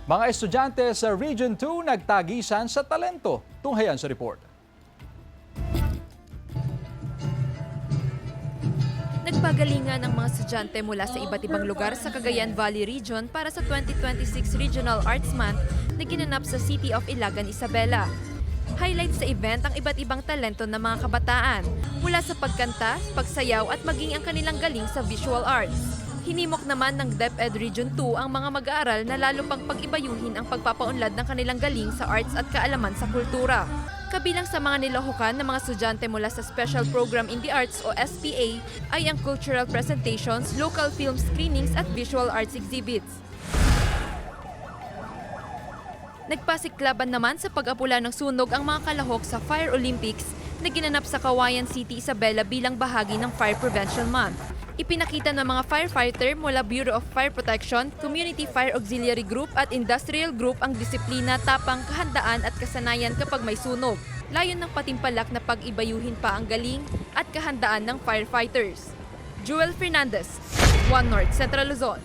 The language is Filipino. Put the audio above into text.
Mga estudyante sa Region 2 nagtagisan sa talento. Tunghayan sa report. Nagpagalingan ang mga estudyante mula sa iba't ibang lugar sa Cagayan Valley Region para sa 2026 Regional Arts Month na ginanap sa City of Ilagan, Isabela. Highlight sa event ang iba't ibang talento ng mga kabataan mula sa pagkanta, pagsayaw at maging ang kanilang galing sa visual arts. Hinimok naman ng DepEd Region 2 ang mga mag-aaral na lalo pang pag-ibayuhin ang pagpapaunlad ng kanilang galing sa arts at kaalaman sa kultura. Kabilang sa mga nilahukan ng mga estudyante mula sa Special Program in the Arts o SPA ay ang cultural presentations, local film screenings at visual arts exhibits. Nagpasiklaban naman sa pag-apula ng sunog ang mga kalahok sa Fire Olympics na ginanap sa Kawayan City, Isabela bilang bahagi ng Fire Prevention Month. Ipinakita ng mga firefighter mula Bureau of Fire Protection, Community Fire Auxiliary Group at Industrial Group ang disiplina, tapang, kahandaan at kasanayan kapag may sunog. Layon ng patimpalak na pag-ibayuhin pa ang galing at kahandaan ng firefighters. Jewel Fernandez, One North Central Luzon.